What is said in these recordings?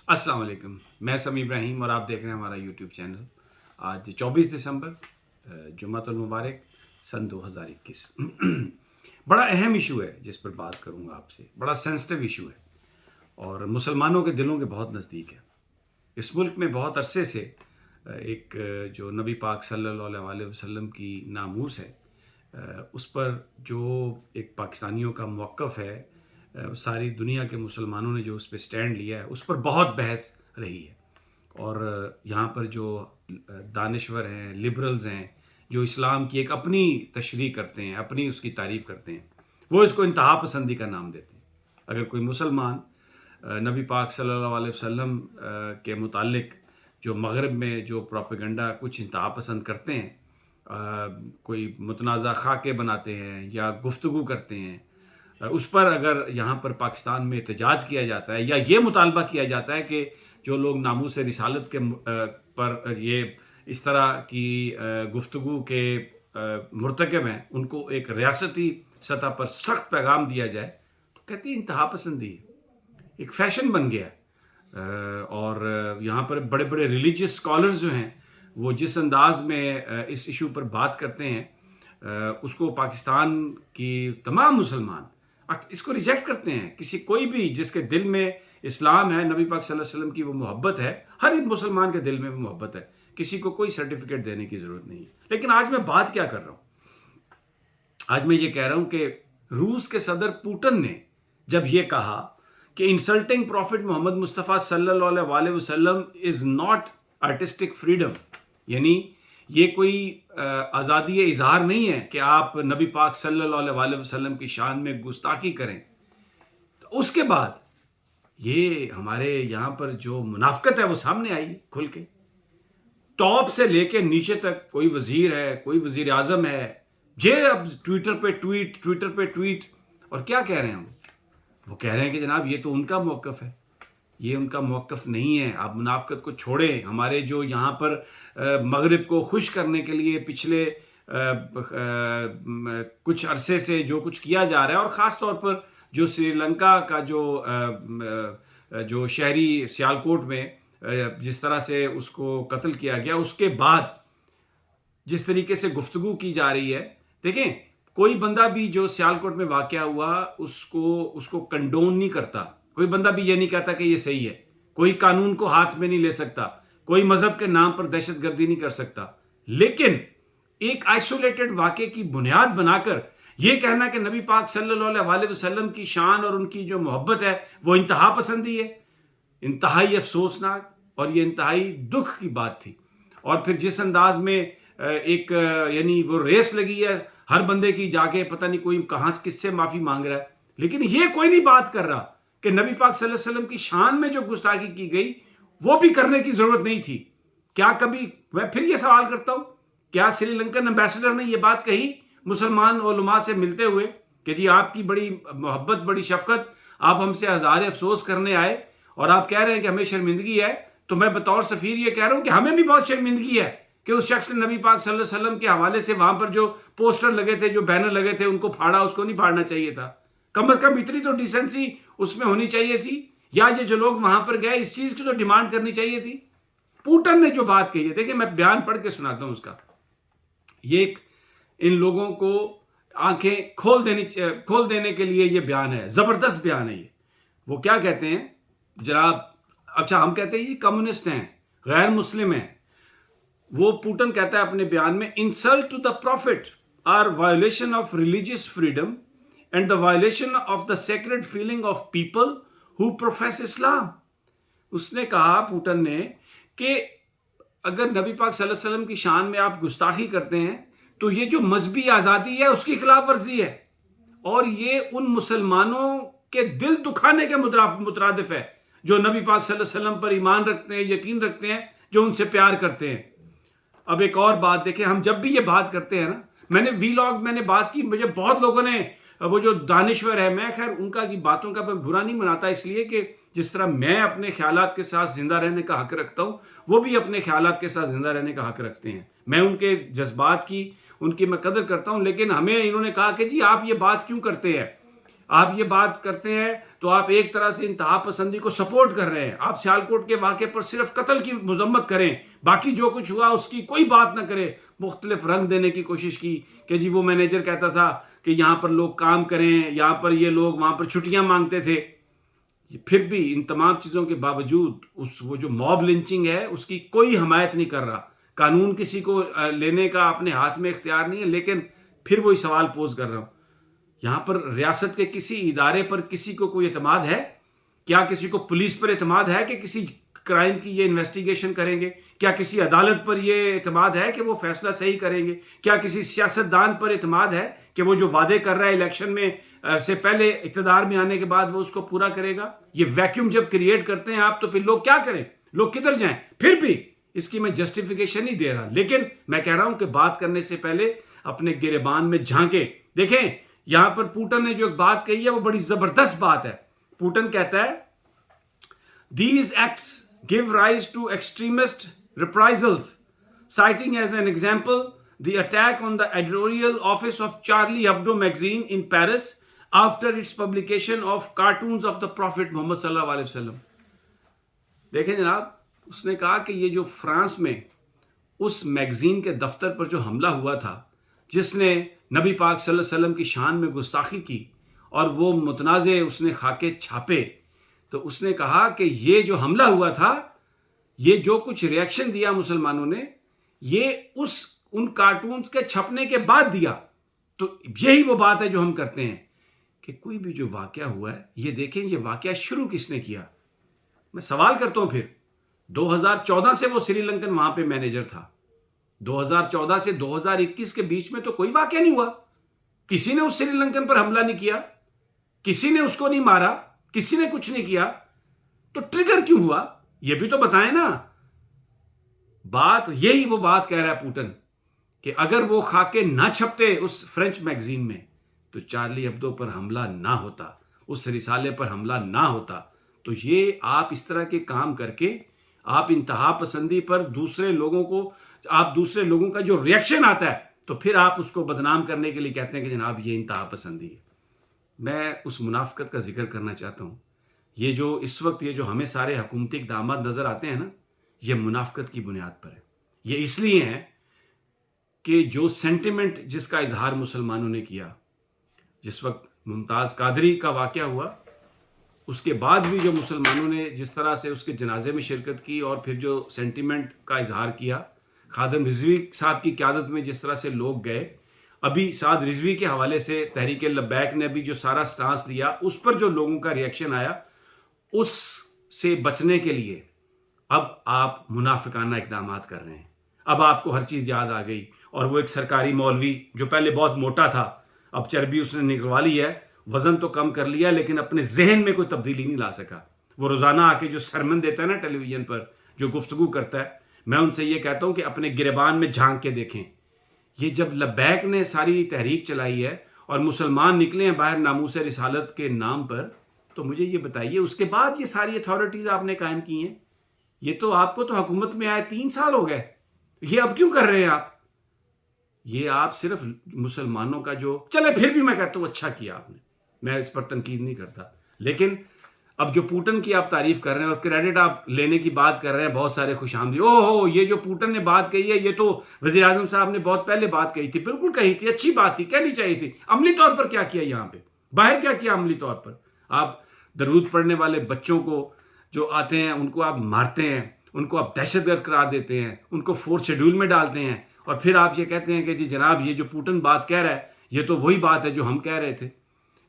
السلام علیکم، میں سمی ابراہیم اور آپ دیکھ رہے ہیں ہمارا یوٹیوب چینل۔ آج 24 دسمبر، جمعۃ المبارک، سن 2021۔ بڑا اہم ایشو ہے جس پر بات کروں گا آپ سے، بڑا سینسٹیو ایشو ہے اور مسلمانوں کے دلوں کے بہت نزدیک ہے۔ اس ملک میں بہت عرصے سے ایک جو نبی پاک صلی اللہ علیہ وسلم کی ناموس ہے، اس پر جو ایک پاکستانیوں کا موقف ہے، ساری دنیا کے مسلمانوں نے جو اس پہ سٹینڈ لیا ہے، اس پر بہت بحث رہی ہے۔ اور یہاں پر جو دانشور ہیں، لبرلز ہیں، جو اسلام کی ایک اپنی تشریح کرتے ہیں، اپنی اس کی تعریف کرتے ہیں، وہ اس کو انتہا پسندی کا نام دیتے ہیں۔ اگر کوئی مسلمان نبی پاک صلی اللہ علیہ وسلم کے متعلق جو مغرب میں جو پروپیگنڈا کچھ انتہا پسند کرتے ہیں، کوئی متنازع خاکے بناتے ہیں یا گفتگو کرتے ہیں، اس پر اگر یہاں پر پاکستان میں احتجاج کیا جاتا ہے یا یہ مطالبہ کیا جاتا ہے کہ جو لوگ ناموس رسالت کے پر یہ اس طرح کی گفتگو کے مرتکب ہیں، ان کو ایک ریاستی سطح پر سخت پیغام دیا جائے، تو کہتے ہیں انتہا پسندی ہے، ایک فیشن بن گیا۔ اور یہاں پر بڑے بڑے ریلیجیس اسکالرز جو ہیں، وہ جس انداز میں اس ایشو پر بات کرتے ہیں، اس کو پاکستان کی تمام مسلمان اس کو ریجیکٹ کرتے ہیں۔ کوئی بھی جس کے دل میں اسلام ہے، نبی پاک صلی اللہ علیہ وسلم کی وہ محبت ہے، ہر ایک مسلمان کے دل میں وہ محبت ہے، کسی کو کوئی سرٹیفکیٹ دینے کی ضرورت نہیں ہے۔ لیکن آج میں بات کیا کر رہا ہوں؟ آج میں یہ کہہ رہا ہوں کہ روس کے صدر پوٹن نے جب یہ کہا کہ انسلٹنگ پروفٹ محمد مصطفیٰ صلی اللہ علیہ وسلم از ناٹ آرٹسٹک فریڈم، یعنی یہ کوئی آزادی اظہار نہیں ہے کہ آپ نبی پاک صلی اللہ علیہ وسلم کی شان میں گستاخی کریں، تو اس کے بعد یہ ہمارے یہاں پر جو منافقت ہے وہ سامنے آئی کھل کے، ٹاپ سے لے کے نیچے تک، کوئی وزیر ہے، کوئی وزیر اعظم ہے، اب ٹویٹر پہ ٹویٹ، اور کیا کہہ رہے ہیں وہ کہہ رہے ہیں کہ جناب یہ تو ان کا موقف ہے، یہ ان کا موقف نہیں ہے، آپ منافقت کو چھوڑیں۔ ہمارے جو یہاں پر مغرب کو خوش کرنے کے لیے پچھلے کچھ عرصے سے جو کچھ کیا جا رہا ہے، اور خاص طور پر جو سری لنکا کا جو شہری سیالکوٹ میں جس طرح سے اس کو قتل کیا گیا، اس کے بعد جس طریقے سے گفتگو کی جا رہی ہے، دیکھیں کوئی بندہ بھی جو سیالکوٹ میں واقعہ ہوا اس کو کنڈون نہیں کرتا، کوئی بندہ بھی یہ نہیں کہتا کہ یہ صحیح ہے، کوئی قانون کو ہاتھ میں نہیں لے سکتا، کوئی مذہب کے نام پر دہشت گردی نہیں کر سکتا، لیکن ایک آئسولیٹڈ واقعے کی بنیاد بنا کر یہ کہنا کہ نبی پاک صلی اللہ علیہ وسلم کی شان اور ان کی جو محبت ہے وہ انتہا پسندی ہے، انتہائی افسوسناک اور یہ انتہائی دکھ کی بات تھی۔ اور پھر جس انداز میں ایک یعنی وہ ریس لگی ہے ہر بندے کی، جا کے پتہ نہیں کوئی کہاں کس سے معافی مانگ رہا ہے، لیکن یہ کوئی نہیں بات کر رہا کہ نبی پاک صلی اللہ علیہ وسلم کی شان میں جو گستاخی کی گئی وہ بھی کرنے کی ضرورت نہیں تھی۔ کیا کبھی میں پھر یہ سوال کرتا ہوں، کیا سری لنکن امبیسڈر نے یہ بات کہی مسلمان علماء سے ملتے ہوئے کہ جی آپ کی بڑی محبت، بڑی شفقت، آپ ہم سے ہزار افسوس کرنے آئے اور آپ کہہ رہے ہیں کہ ہمیں شرمندگی ہے، تو میں بطور سفیر یہ کہہ رہا ہوں کہ ہمیں بھی بہت شرمندگی ہے کہ اس شخص نے نبی پاک صلی اللہ علیہ وسلم کے حوالے سے وہاں پر جو پوسٹر لگے تھے، جو بینر لگے تھے، ان کو پھاڑا، اس کو نہیں پھاڑنا چاہیے تھا۔ کم از کم اتنی تو ڈیسنسی اس میں ہونی چاہیے تھی، یا یہ جو لوگ وہاں پر گئے اس چیز کی تو ڈیمانڈ کرنی چاہیے تھی۔ پوٹن نے جو بات کہی ہے، دیکھیں میں بیان پڑھ کے سناتا ہوں اس کا، یہ ان لوگوں کو آنکھیں کھول دینے کے لیے یہ بیان ہے، زبردست بیان ہے یہ۔ وہ کیا کہتے ہیں جناب؟ اچھا ہم کہتے ہیں یہ کمیونسٹ ہیں، غیر مسلم ہیں۔ وہ پوٹن کہتا ہے اپنے بیان میں، insult to the prophet or violation of religious freedom and the violation of the sacred feeling of people who profess Islam. اس نے کہا، پوٹن نے، کہ اگر نبی پاک صلی اللہ علیہ وسلم کی شان میں آپ گستاخی کرتے ہیں تو یہ جو مذہبی آزادی ہے اس کی خلاف ورزی ہے، اور یہ ان مسلمانوں کے دل دکھانے کے مترادف ہے جو نبی پاک صلی اللہ علیہ وسلم پر ایمان رکھتے ہیں، یقین رکھتے ہیں، جو ان سے پیار کرتے ہیں۔ اب ایک اور بات دیکھیں، ہم جب بھی یہ بات کرتے ہیں نا، میں نے ویلاگ میں نے بات کی، مجھے بہت لوگوں نے، وہ جو دانشور ہے، میں خیر ان کا کی باتوں کا میں برا نہیں مناتا، اس لیے کہ جس طرح میں اپنے خیالات کے ساتھ زندہ رہنے کا حق رکھتا ہوں، وہ بھی اپنے خیالات کے ساتھ زندہ رہنے کا حق رکھتے ہیں۔ میں ان کے جذبات کی، ان کی میں قدر کرتا ہوں، لیکن ہمیں انہوں نے کہا کہ جی آپ یہ بات کیوں کرتے ہیں؟ آپ یہ بات کرتے ہیں تو آپ ایک طرح سے انتہا پسندی کو سپورٹ کر رہے ہیں. آپ سیالکوٹ کے واقعے پر صرف قتل کی مذمت کریں, باقی جو کچھ ہوا اس کی کوئی بات نہ کریں. مختلف رنگ دینے کی کوشش کی کہ جی وہ مینیجر کہتا تھا کہ یہاں پر لوگ کام کریں, یہاں پر یہ لوگ وہاں پر چھٹیاں مانگتے تھے. پھر بھی ان تمام چیزوں کے باوجود وہ جو موب لنچنگ ہے اس کی کوئی حمایت نہیں کر رہا. قانون کسی کو لینے کا اپنے ہاتھ میں اختیار نہیں ہے, لیکن پھر وہی سوال پوز کر رہا ہوں, یہاں پر ریاست کے کسی ادارے پر کسی کو کوئی اعتماد ہے؟ کیا کسی کو پولیس پر اعتماد ہے کہ کسی کرائم کی یہ انویسٹیگیشن کریں گے؟ کیا کسی عدالت پر یہ اعتماد ہے کہ وہ فیصلہ صحیح کریں گے؟ کیا کسی سیاستدان پر اعتماد ہے کہ وہ جو وعدے کر رہا ہے الیکشن میں سے پہلے اقتدار میں آنے کے بعد وہ اس کو پورا کرے گا؟ یہ ویکیوم جب کریٹ کرتے ہیں آپ تو پھر لوگ کیا کریں؟ لوگ کدھر جائیں؟ پھر بھی اس کی میں جسٹیفیکیشن نہیں دے رہا, لیکن میں کہہ رہا ہوں کہ بات کرنے سے پہلے اپنے گریبان میں جھانکیں. دیکھیں یہاں پر پوٹن نے جو ایک بات کہی ہے وہ بڑی زبردست بات ہے. پوٹن کہتا ہے These acts give rise to extremist reprisals, citing as an example the attack on the editorial office of Charlie Hebdo magazine in Paris after its publication of cartoons of the Prophet Muhammad sallallahu alaihi wasallam. دیکھیں جناب, اس نے کہا کہ یہ جو France میں اس magazine کے دفتر پر جو حملہ ہوا تھا جس نے نبی پاک صلی اللہ علیہ وسلم کی شان میں گستاخی کی اور وہ متنازع اس نے خاکے چھاپے, تو اس نے کہا کہ یہ جو حملہ ہوا تھا, یہ جو کچھ ریئیکشن دیا مسلمانوں نے, یہ ان کارٹونز کے چھپنے کے بعد دیا. تو یہی وہ بات ہے جو ہم کرتے ہیں کہ کوئی بھی جو واقعہ ہوا ہے یہ دیکھیں یہ واقعہ شروع کس نے کیا. میں سوال کرتا ہوں پھر 2014 سے وہ سری لنکن وہاں پہ مینیجر تھا, 2014 سے 2021 کے بیچ میں تو کوئی واقعہ نہیں ہوا. کسی نے اس سری لنکن پر حملہ نہیں کیا, کسی نے اس کو نہیں مارا, کسی نے کچھ نہیں کیا. تو ٹریگر کیوں ہوا یہ بھی تو بتائیں نا. بات یہی وہ بات کہہ رہا ہے پوٹن کہ اگر وہ خاکے نہ چھپتے اس فرینچ میگزین میں تو چارلی ہبدو پر حملہ نہ ہوتا, اس رسالے پر حملہ نہ ہوتا. تو یہ آپ اس طرح کے کام کر کے آپ انتہا پسندی پر دوسرے لوگوں کا جو ریئیکشن آتا ہے تو پھر آپ اس کو بدنام کرنے کے لیے کہتے ہیں کہ جناب یہ انتہا پسندی ہے. میں اس منافقت کا ذکر کرنا چاہتا ہوں. یہ جو اس وقت یہ جو ہمیں سارے حکومتی اقدامات نظر آتے ہیں نا, یہ منافقت کی بنیاد پر ہے. یہ اس لیے ہے کہ جو سینٹیمنٹ جس کا اظہار مسلمانوں نے کیا, جس وقت ممتاز قادری کا واقعہ ہوا اس کے بعد بھی جو مسلمانوں نے جس طرح سے اس کے جنازے میں شرکت کی اور پھر جو سینٹیمنٹ کا اظہار کیا, خادم رضوی صاحب کی قیادت میں جس طرح سے لوگ گئے, ابھی سعد رضوی کے حوالے سے تحریک لبیک نے بھی جو سارا سٹانس لیا اس پر جو لوگوں کا ریئیکشن آیا, اس سے بچنے کے لیے اب آپ منافقانہ اقدامات کر رہے ہیں. اب آپ کو ہر چیز یاد آ گئی, اور وہ ایک سرکاری مولوی جو پہلے بہت موٹا تھا اب چربی اس نے نکلوا لی ہے, وزن تو کم کر لیا لیکن اپنے ذہن میں کوئی تبدیلی نہیں لا سکا. وہ روزانہ آ کے جو سرمن دیتا ہے نا ٹیلی ویژن پر, جو گفتگو کرتا ہے, میں ان سے یہ کہتا ہوں کہ اپنے گریبان میں جھانک کے دیکھیں. یہ جب لبیک نے ساری تحریک چلائی ہے اور مسلمان نکلے ہیں باہر ناموس رسالت کے نام پر, تو مجھے یہ بتائیے اس کے بعد یہ ساری اتھارٹیز آپ نے قائم کی ہیں. یہ تو آپ کو تو حکومت میں آئے 3 سال ہو گئے, یہ اب کیوں کر رہے ہیں آپ؟ یہ آپ صرف مسلمانوں کا جو چلے, پھر بھی میں کہتا ہوں اچھا کیا آپ نے, میں اس پر تنقید نہیں کرتا, لیکن اب جو پوٹن کی آپ تعریف کر رہے ہیں اور کریڈٹ آپ لینے کی بات کر رہے ہیں بہت سارے خوش آمدید, یہ جو پوٹن نے بات کہی ہے یہ تو وزیر اعظم صاحب نے بہت پہلے بات کہی تھی, بالکل کہی تھی, اچھی بات تھی, کہنی چاہیے تھی. عملی طور پر کیا کیا یہاں پہ, باہر کیا کیا عملی طور پر؟ آپ درود پڑھنے والے بچوں کو جو آتے ہیں ان کو آپ مارتے ہیں, ان کو آپ دہشت گرد قرار دیتے ہیں, ان کو 4th شیڈول میں ڈالتے ہیں, اور پھر آپ یہ کہتے ہیں کہ جی جناب یہ جو پوٹن بات کہہ رہا ہے یہ تو وہی بات ہے جو ہم کہہ رہے تھے.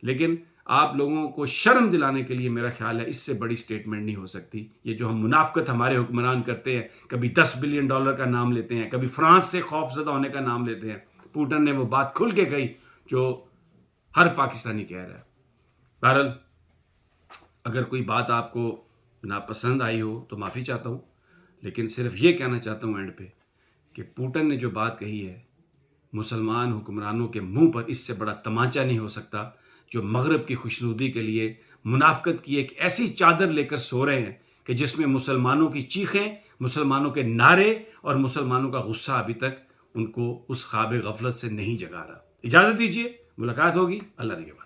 لیکن آپ لوگوں کو شرم دلانے کے لیے میرا خیال ہے اس سے بڑی سٹیٹمنٹ نہیں ہو سکتی. یہ جو ہم منافقت ہمارے حکمران کرتے ہیں, کبھی $10 بلین کا نام لیتے ہیں, کبھی فرانس سے خوف زدہ ہونے کا نام لیتے ہیں. پوٹن نے وہ بات کھل کے کہی جو ہر پاکستانی کہہ رہا ہے. بہرحال اگر کوئی بات آپ کو ناپسند آئی ہو تو معافی چاہتا ہوں, لیکن صرف یہ کہنا چاہتا ہوں اینڈ پہ کہ پوٹن نے جو بات کہی ہے مسلمان حکمرانوں کے منہ پر اس سے بڑا تمانچہ نہیں ہو سکتا جو مغرب کی خوشنودی کے لیے منافقت کی ایک ایسی چادر لے کر سو رہے ہیں کہ جس میں مسلمانوں کی چیخیں, مسلمانوں کے نعرے اور مسلمانوں کا غصہ ابھی تک ان کو اس خواب غفلت سے نہیں جگا رہا. اجازت دیجیے, ملاقات ہوگی. اللہ نگہبان.